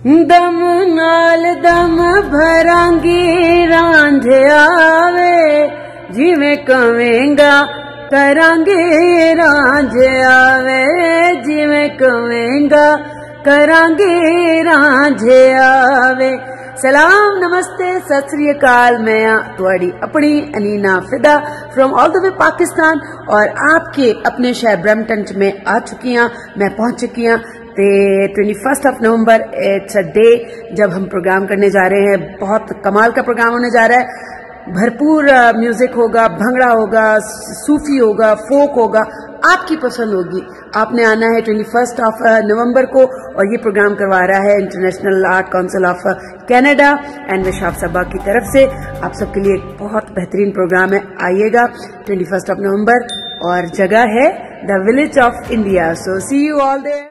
दम नाल दम भरांगी रांझिया वे जिवें कवेंगा करांगे रांझिया वे जिवें कवेंगा करांगे रांझिया वे। सलाम नमस्ते सत श्री अकाल। मैं तुहाडी अपनी अनीना फिदा from all the way Pakistan और आपके अपने शहर ब्रैम्पटन च मैं आ चुकी हाँ, मैं पहुंच चुकी हाँ। 21 नवंबर इट्स अ डे जब हम प्रोग्राम करने जा रहे हैं। बहुत कमाल का प्रोग्राम होने जा रहा है। भरपूर म्यूजिक होगा, भंगड़ा होगा, सूफी होगा, फोक होगा, आपकी पसंद होगी। आपने आना है 21 नवंबर को और ये प्रोग्राम करवा रहा है international art council of Canada and विशाफ सबा की तरफ से। आप सबके लिए एक बहुत बेहतरीन प्रोग्राम है, आइएगा 21 नवंबर और जगह है the village of India. So see you all there.